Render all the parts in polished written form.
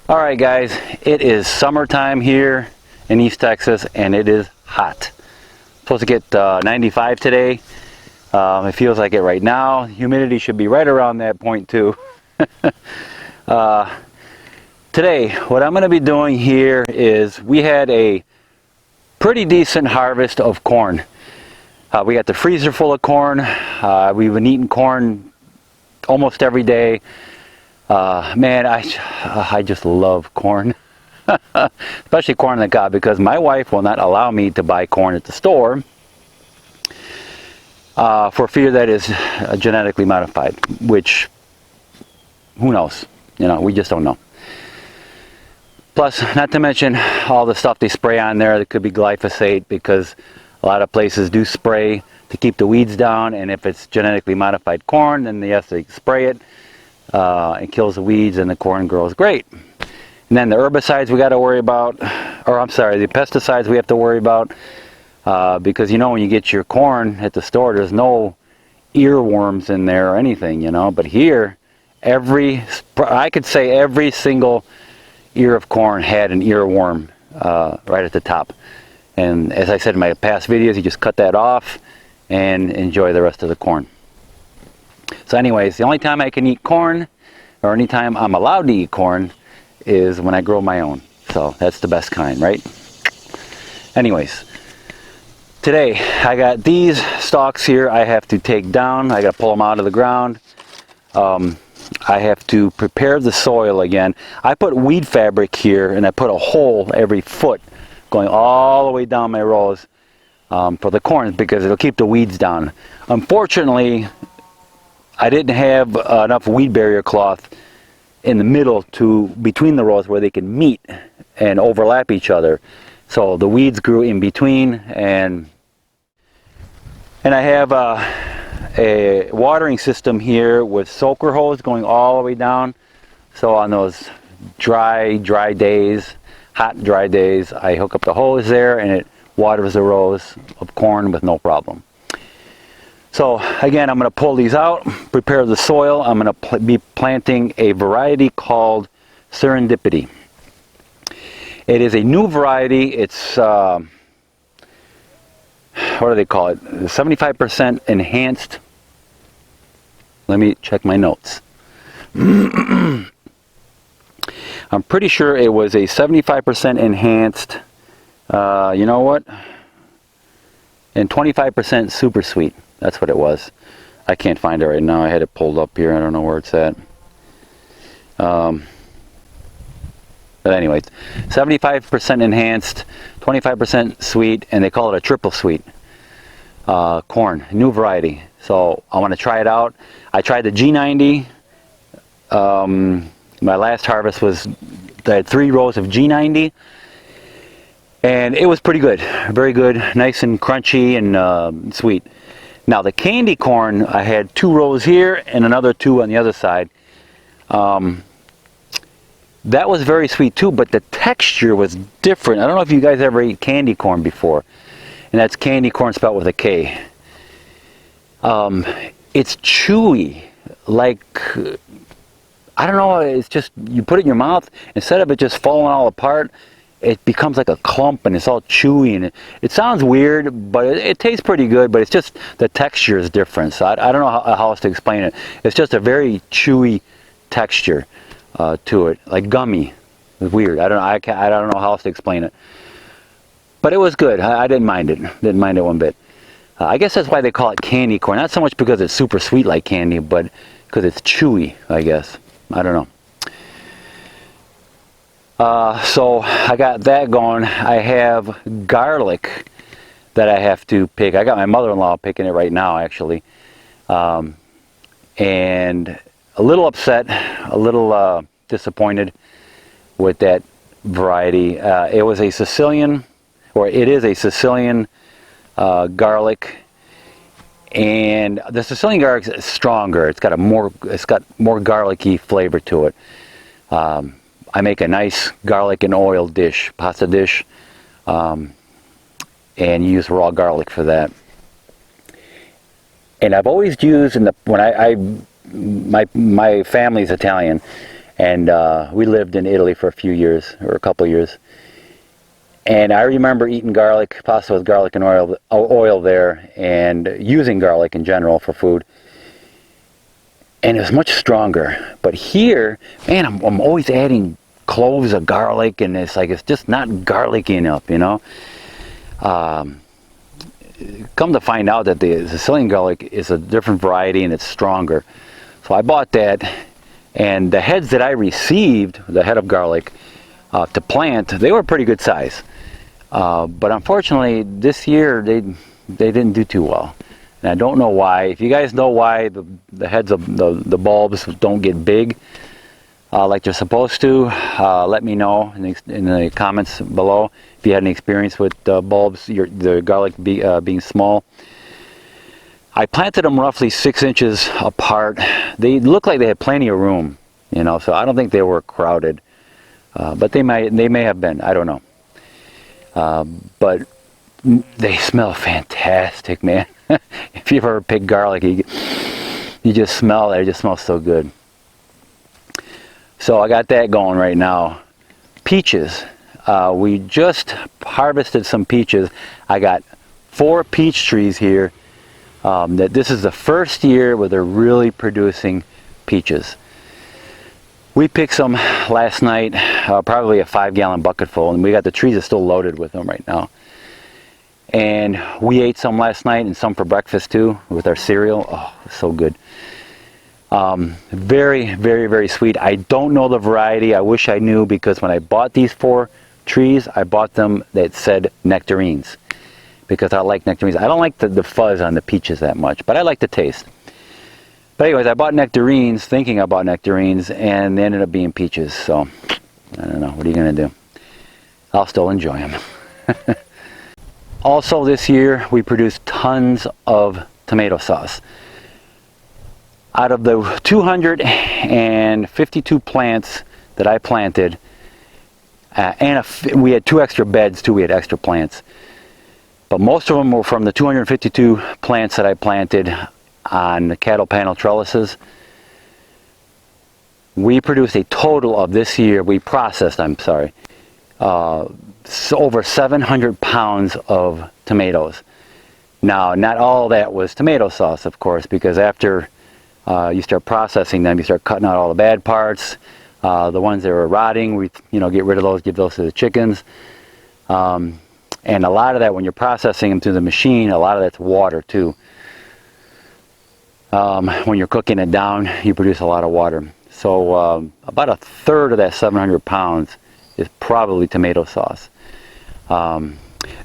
All right, guys, it is summertime here in East Texas, and it is hot. Supposed to get 95 today. It feels like it right now. Humidity should be right around that point too. Today, what I'm going to be doing here is we had a pretty decent harvest of corn. We got the freezer full of corn. We've been eating corn almost every day. Man, I just love corn, especially corn on the cob, because my wife will not allow me to buy corn at the store for fear that is genetically modified, which, who knows? You know, we just don't know. Plus, not to mention all the stuff they spray on there that could be glyphosate, because a lot of places do spray to keep the weeds down, and if it's genetically modified corn, then they have to spray it. It kills the weeds and the corn grows great. And then the herbicides we got to worry about, or I'm sorry, the pesticides we have to worry about, because you know when you get your corn at the store, there's no earworms in there or anything, you know. But here, I could say every single ear of corn had an earworm right at the top. And as I said in my past videos, you just cut that off and enjoy the rest of the corn. So anyways, the only time I can eat corn, or any time I'm allowed to eat corn, is when I grow my own. So that's the best kind, right? Anyways, today I got these stalks here I have to take down. I got to pull them out of the ground. I have to prepare the soil again. I put weed fabric here, and I put a hole every foot going all the way down my rows for the corn, because it'll keep the weeds down. Unfortunately, I didn't have enough weed barrier cloth in the middle between the rows where they can meet and overlap each other. So the weeds grew in between, and I have a watering system here with soaker hose going all the way down. So on those dry days, hot dry days, I hook up the hose there and it waters the rows of corn with no problem. So again, I'm going to pull these out, prepare the soil. I'm going to be planting a variety called Serendipity. It is a new variety. It's, what do they call it? 75% enhanced. Let me check my notes. I'm pretty sure it was a 75% enhanced, you know what? And 25% super sweet. That's what it was. I can't find it right now. I had it pulled up here. I don't know where it's at. But anyways, 75% enhanced, 25% sweet, and they call it a triple sweet corn, new variety. So I want to try it out. I tried the G90. My last harvest I had 3 rows of G90. And it was pretty good, very good, nice and crunchy and sweet. Now the candy corn, I had 2 rows here and another 2 on the other side. That was very sweet too, but the texture was different. I don't know if you guys ever ate candy corn before, and that's candy corn spelled with a K. It's chewy, like, I don't know, it's just, you put it in your mouth, instead of it just falling all apart, it becomes like a clump and it's all chewy, and it sounds weird, but it tastes pretty good, but it's just the texture is different. So I don't know how else to explain it. It's just a very chewy texture to it, like gummy. It's weird. I don't know how else to explain it. But it was good. I didn't mind it. Didn't mind it one bit. I guess that's why they call it candy corn. Not so much because it's super sweet like candy, but because it's chewy, I guess. I don't know. So I got that going. I have garlic that I have to pick. I got my mother-in-law picking it right now, actually. And a little upset, a little disappointed with that variety. It was a Sicilian, or it is a Sicilian garlic. And the Sicilian garlic is stronger. It's got more garlicky flavor to it. I make a nice garlic and oil dish, pasta dish, and use raw garlic for that. And I've always used my family's Italian, And we lived in Italy for a few years, or a couple years. And I remember eating garlic, pasta with garlic and oil there, and using garlic in general for food. And it was much stronger. But here, man, I'm always adding cloves of garlic, and it's like it's just not garlicky enough, you know. Come to find out that the Sicilian garlic is a different variety and it's stronger. So I bought that, and the heads that I received, the head of garlic, to plant, they were pretty good size. But unfortunately, this year they didn't do too well. And I don't know why. If you guys know why the heads of the bulbs don't get big like they're supposed to, let me know in the comments below if you had any experience with bulbs, the garlic being small. I planted them roughly 6 inches apart. They looked like they had plenty of room, you know, so I don't think they were crowded. But they may have been, I don't know. But they smell fantastic, man. If you've ever picked garlic, you just smell it. It just smells so good. So I got that going right now. Peaches. We just harvested some peaches. I got 4 peach trees here. That this is the first year where they're really producing peaches. We picked some last night, probably a 5-gallon bucket full, and we got the trees are still loaded with them right now. And we ate some last night and some for breakfast too with our cereal. Oh, so good. Very, very, very sweet. I don't know the variety. I wish I knew, because when I bought these 4 trees, I bought them that said nectarines, because I like nectarines. I don't like the fuzz on the peaches that much, but I like the taste. But anyways, I bought nectarines thinking I bought nectarines, and they ended up being peaches. So I don't know. What are you going to do? I'll still enjoy them. Also this year, we produced tons of tomato sauce. Out of the 252 plants that I planted, and we had 2 extra beds too, we had extra plants. But most of them were from the 252 plants that I planted on the cattle panel trellises. We produced a total of this year, we processed, over 700 pounds of tomatoes. Now, not all that was tomato sauce, of course, because after you start processing them, you start cutting out all the bad parts. The ones that were rotting, we get rid of those, give those to the chickens. And a lot of that, when you're processing them through the machine, a lot of that's water too. When you're cooking it down, you produce a lot of water. So about a third of that 700 pounds is probably tomato sauce. The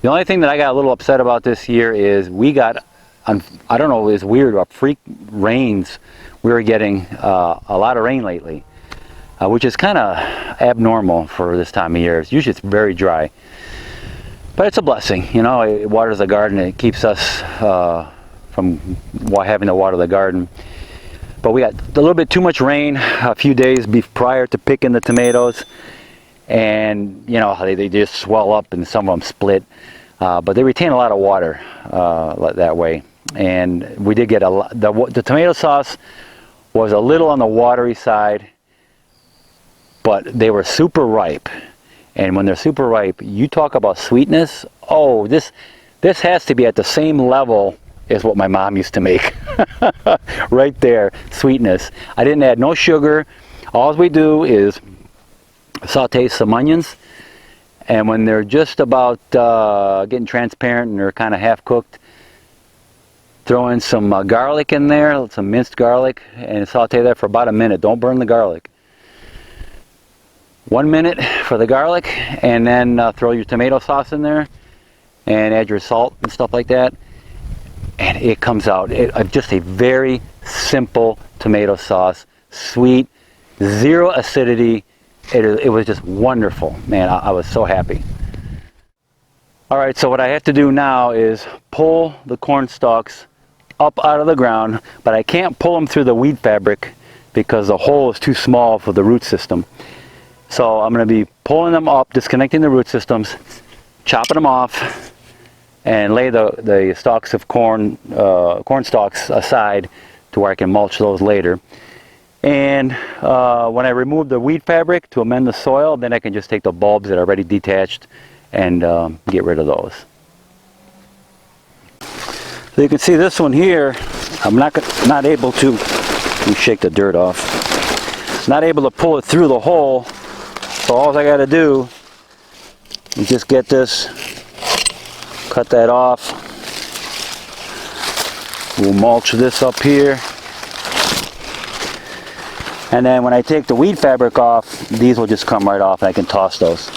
only thing that I got a little upset about this year is we got, I don't know, it's weird, freak rains. We were getting a lot of rain lately, which is kind of abnormal for this time of year. Usually it's very dry. But it's a blessing, you know. It waters the garden. It keeps us from having to water the garden. But we got a little bit too much rain a few days prior to picking the tomatoes, and you know they just swell up and some of them split. But they retain a lot of water that way. And we did get a lot. The tomato sauce was a little on the watery side, but they were super ripe. And when they're super ripe, you talk about sweetness. Oh, this has to be at the same level as what my mom used to make. Right there, sweetness. I didn't add no sugar. All we do is saute some onions, and when they're just about getting transparent and they're kind of half cooked, throw in some garlic in there, some minced garlic, and saute that for about a minute. Don't burn the garlic. 1 minute for the garlic, and then throw your tomato sauce in there and add your salt and stuff like that, and it comes out just a very simple tomato sauce. Sweet, zero acidity. It was just wonderful, man. I was so happy. Alright, so what I have to do now is pull the corn stalks up out of the ground, but I can't pull them through the weed fabric because the hole is too small for the root system. So I'm going to be pulling them up, disconnecting the root systems, chopping them off, and lay the stalks of corn stalks aside to where I can mulch those later. And when I remove the weed fabric to amend the soil, then I can just take the bulbs that are already detached and get rid of those. So you can see this one here, I'm not able to, let me shake the dirt off, not able to pull it through the hole. So all I got to do is just get this, cut that off. We'll mulch this up here. And then when I take the weed fabric off, these will just come right off and I can toss those.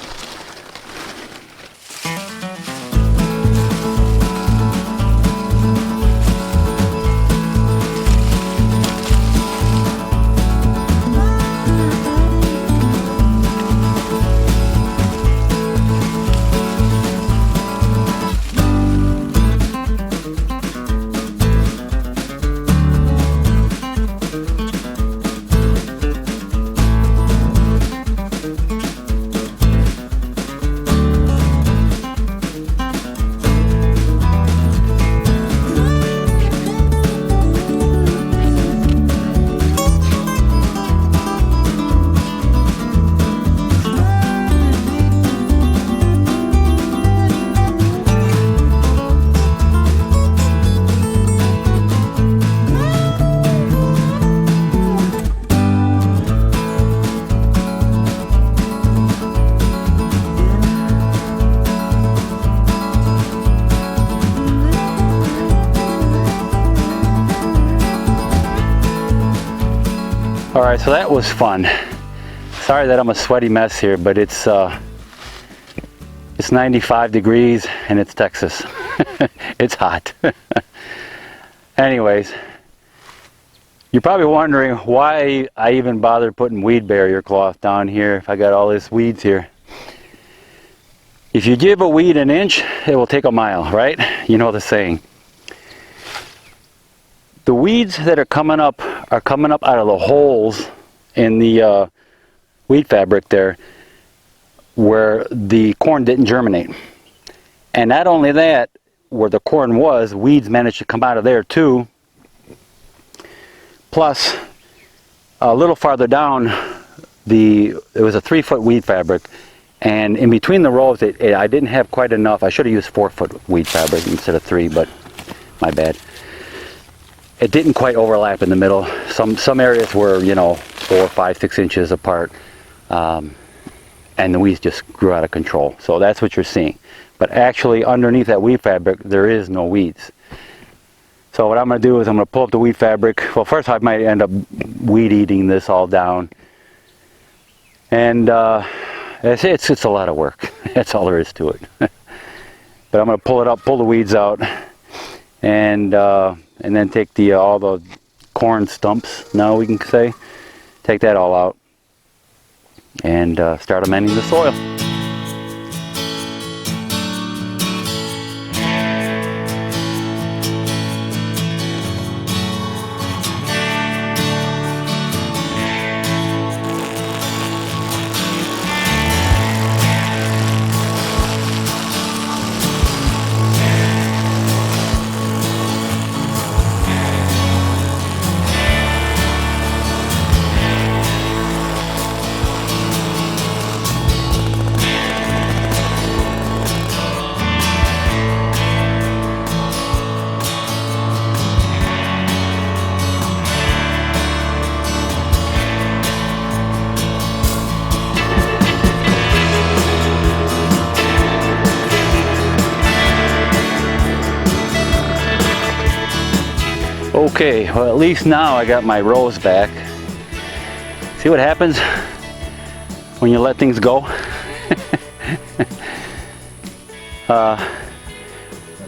Alright, so that was fun. Sorry that I'm a sweaty mess here, but it's 95 degrees and it's Texas. It's hot. Anyways, you're probably wondering why I even bothered putting weed barrier cloth down here if I got all these weeds here. If you give a weed an inch, it will take a mile, right? You know the saying. The weeds that are coming up out of the holes in the weed fabric there where the corn didn't germinate. And not only that, where the corn was, weeds managed to come out of there too. Plus, a little farther down, it was a 3-foot weed fabric, and in between the rows, I didn't have quite enough. I should have used 4-foot weed fabric instead of 3, but my bad. It didn't quite overlap in the middle. Some areas were, 4, 5, 6 inches apart, and the weeds just grew out of control. So that's what you're seeing. But actually, underneath that weed fabric, there is no weeds. So what I'm going to do is I'm going to pull up the weed fabric. Well, first I might end up weed eating this all down, and it's a lot of work. That's all there is to it. But I'm going to pull it up, pull the weeds out, and then take all the corn stumps, now we can say, take that all out and start amending the soil. Okay, well, at least now I got my rows back. See what happens when you let things go?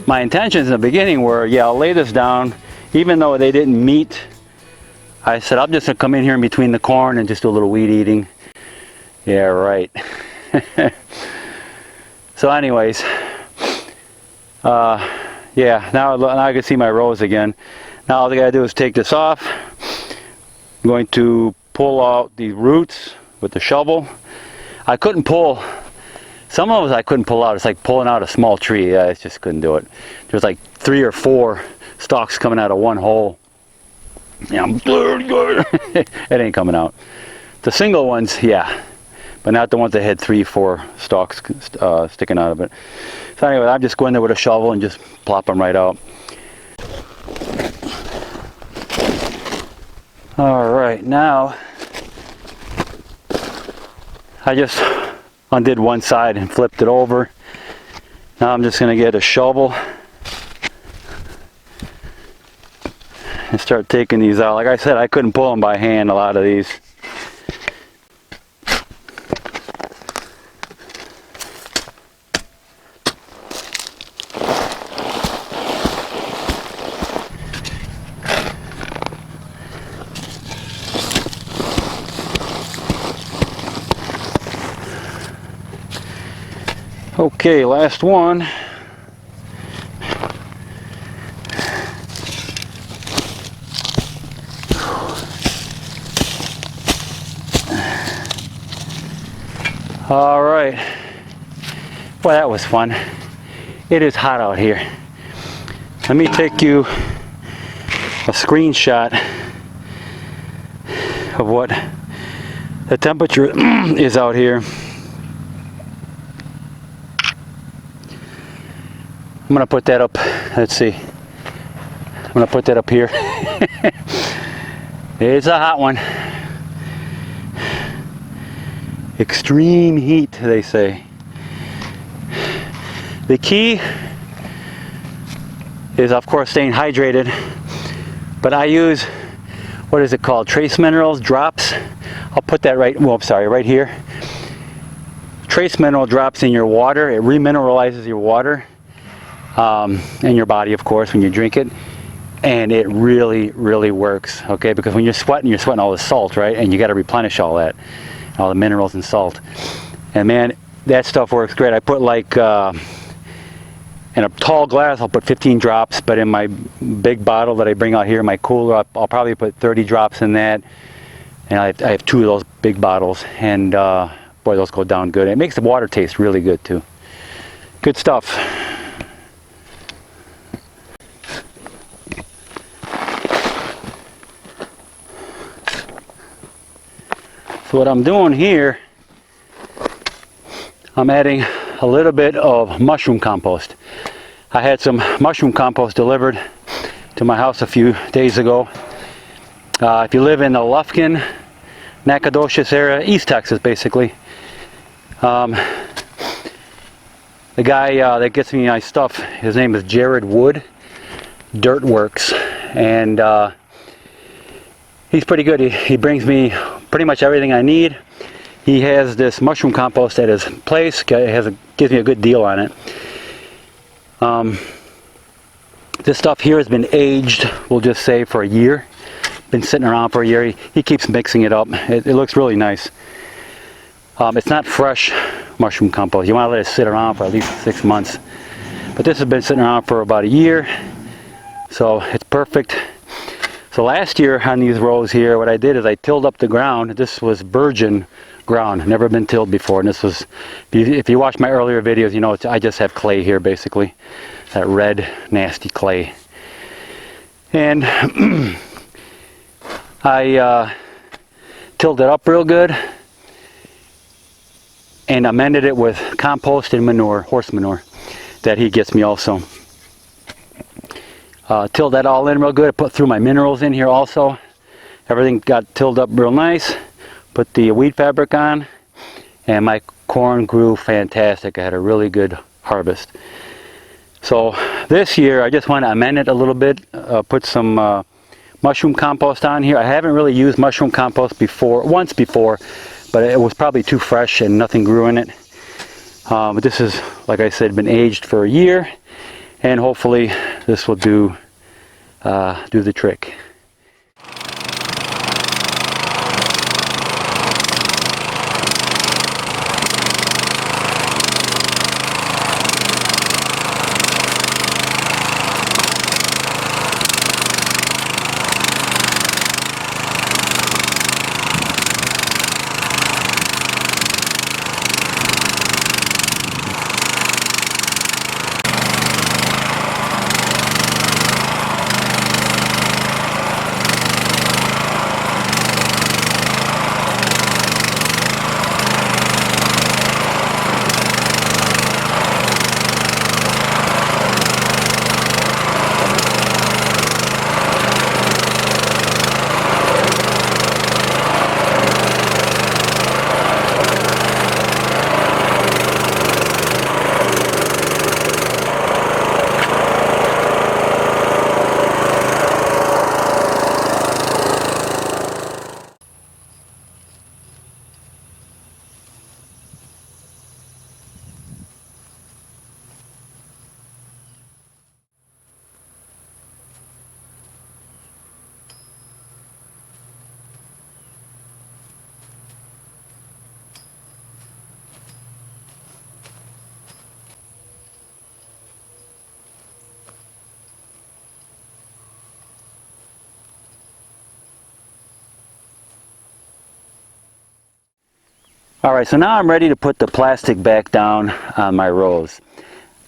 My intentions in the beginning were, yeah, I'll lay this down. Even though they didn't meet, I said, I'm just going to come in here in between the corn and just do a little weed eating. Yeah, right. So anyways, yeah, now I can see my rows again. Now all I gotta do is take this off. I'm going to pull out the roots with the shovel. I couldn't pull, some of us I couldn't pull out. It's like pulling out a small tree. I just couldn't do it. There's like 3 or 4 stalks coming out of one hole. Yeah, it ain't coming out. The single ones, yeah, but not the ones that had 3, 4 stalks sticking out of it. So anyway, I'm just going there with a shovel and just plop them right out. All right, now I just undid one side and flipped it over. Now I'm just going to get a shovel and start taking these out. Like I said, I couldn't pull them by hand, a lot of these. Okay, last one. All right. Well, that was fun. It is hot out here. Let me take you a screenshot of what the temperature is out here. I'm gonna put that up. Let's see. I'm gonna put that up here. It's a hot one. Extreme heat, they say. The key is, of course, staying hydrated. But I use, what is it called? Trace minerals drops. I'll put that right. Well, I'm sorry, right here. Trace mineral drops in your water. It remineralizes your water. In your body, of course, when you drink it, and it really, really works. Okay, because when you're sweating all the salt, right? And you got to replenish all that, all the minerals and salt. And man, that stuff works great. I put like in a tall glass, I'll put 15 drops, but in my big bottle that I bring out here, my cooler, I'll probably put 30 drops in that. And I have 2 of those big bottles, and boy, those go down good. It makes the water taste really good too. Good stuff. So what I'm doing here, I'm adding a little bit of mushroom compost. I had some mushroom compost delivered to my house a few days ago. If you live in the Lufkin, Nacogdoches area, East Texas basically, the guy that gets me my stuff, his name is Jared Wood, Dirtworks, and he's pretty good. He brings me pretty much everything I need. He has this mushroom compost at his place. Gives me a good deal on it. This stuff here has been aged, we'll just say, for a year. Been sitting around for a year. He keeps mixing it up. It looks really nice. It's not fresh mushroom compost. You want to let it sit around for at least 6 months. But this has been sitting around for about a year, so it's perfect. So last year on these rows here, what I did is I tilled up the ground. This was virgin ground, never been tilled before. And this was, if you watch my earlier videos, you know I just have clay here basically. That red, nasty clay. And I tilled it up real good and amended it with compost and manure, horse manure, that he gets me also. Tilled that all in real good. I put through my minerals in here also. Everything got tilled up real nice. Put the weed fabric on, and my corn grew fantastic. I had a really good harvest. So this year I just want to amend it a little bit, put some mushroom compost on here. I haven't really used mushroom compost once before, but it was probably too fresh and nothing grew in it. But this is, like I said, been aged for a year. And hopefully this will do the trick. All right, so now I'm ready to put the plastic back down on my rows.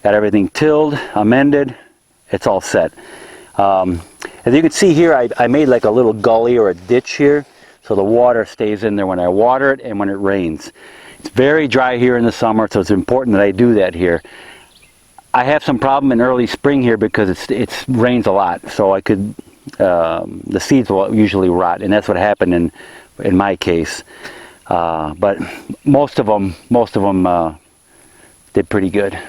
Got everything tilled, amended, it's all set. As you can see here, I made like a little gully or a ditch here, so the water stays in there when I water it and when it rains. It's very dry here in the summer, so it's important that I do that here. I have some problem in early spring here because it rains a lot, so I could the seeds will usually rot, and that's what happened in my case. But most of them did pretty good,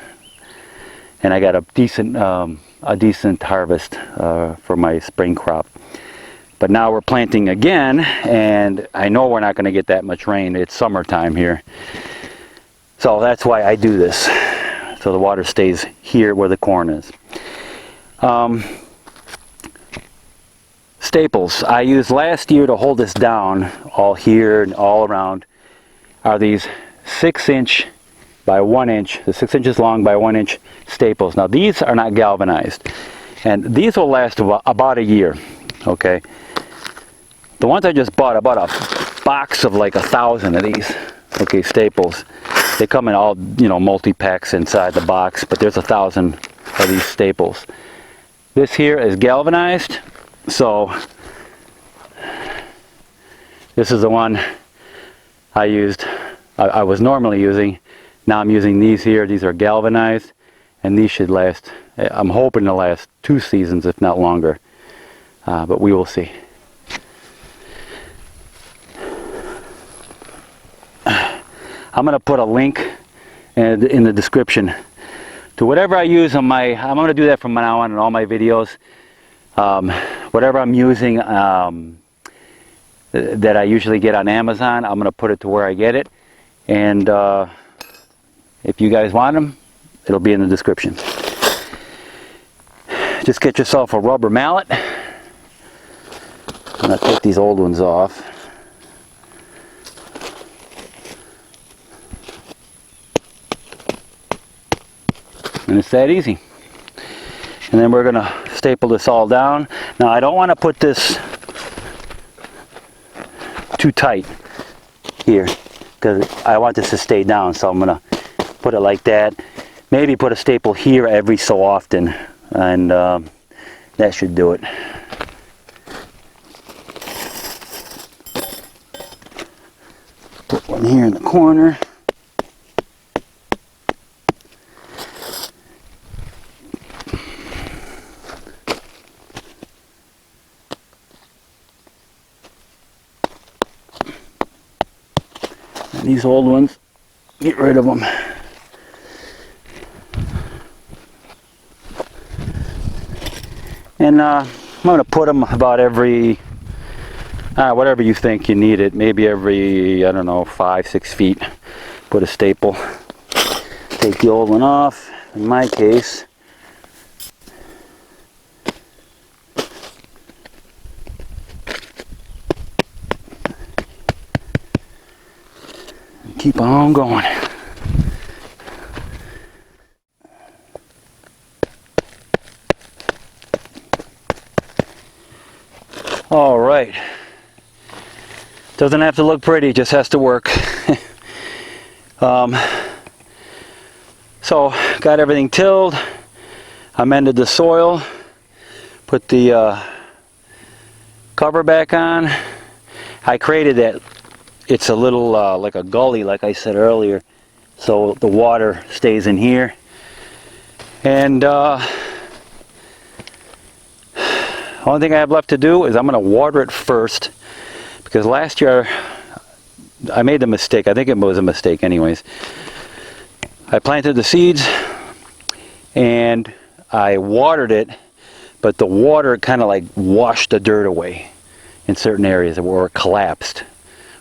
and I got a decent harvest for my spring crop. But now we're planting again, and I know we're not going to get that much rain. It's summertime here, so that's why I do this, so the water stays here where the corn is. Staples I used last year to hold this down, all here and all around, are these 6-inch by 1 inch, the 6 inches long by 1 inch staples. Now these are not galvanized, and these will last about a year. Okay, the ones I just bought, I bought a box of like 1,000 of these. Okay, staples. They come in all, you know, multi-packs inside the box, but there's 1,000 of these staples. This here is galvanized. So this is the one I used, I was normally using. Now I'm using these here. These are galvanized, and these should last, I'm hoping to last 2 seasons, if not longer, but we will see. I'm going to put a link in the description to whatever I use on my, I'm going to do that from now on in all my videos. Whatever I'm using that I usually get on Amazon, I'm going to put it to where I get it, and if you guys want them, it'll be in the description. Just get yourself a rubber mallet. I'm going to take these old ones off. And it's that easy. And then we're going to staple this all down. Now I don't want to put this too tight here, because I want this to stay down, so I'm going to put it like that. Maybe put a staple here every so often, and that should do it. Put one here in the corner. These old ones, get rid of them. And I'm going to put them about every, whatever you think you need it, maybe every, I don't know, 5-6 feet. Put a staple. Take the old one off, in my case. Keep on going. All right. Doesn't have to look pretty, it just has to work. So got everything tilled, amended the soil, put the cover back on. I created that. It's a little like a gully, like I said earlier, so the water stays in here. And only thing I have left to do is I'm going to water it first, because last year I made the mistake. I think it was a mistake anyways. I planted the seeds and I watered it, but the water kind of like washed the dirt away in certain areas where it collapsed.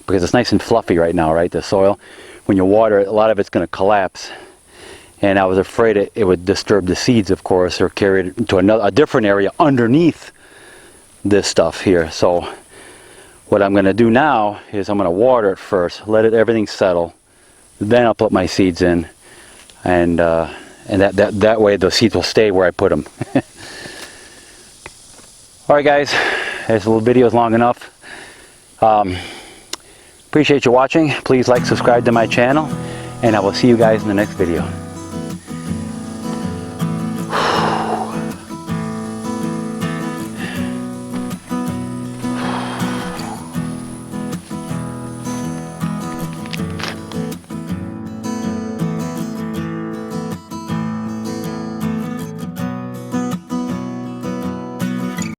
Because it's nice and fluffy right now, right? The soil. When you water it, a lot of it's going to collapse. And I was afraid it would disturb the seeds, of course, or carry it into a different area underneath this stuff here. So what I'm going to do now is I'm going to water it first, let everything settle, then I'll put my seeds in, and that way the seeds will stay where I put them. All right, guys, this little video is long enough. Appreciate you watching. Please like, subscribe to my channel, and I will see you guys in the next video.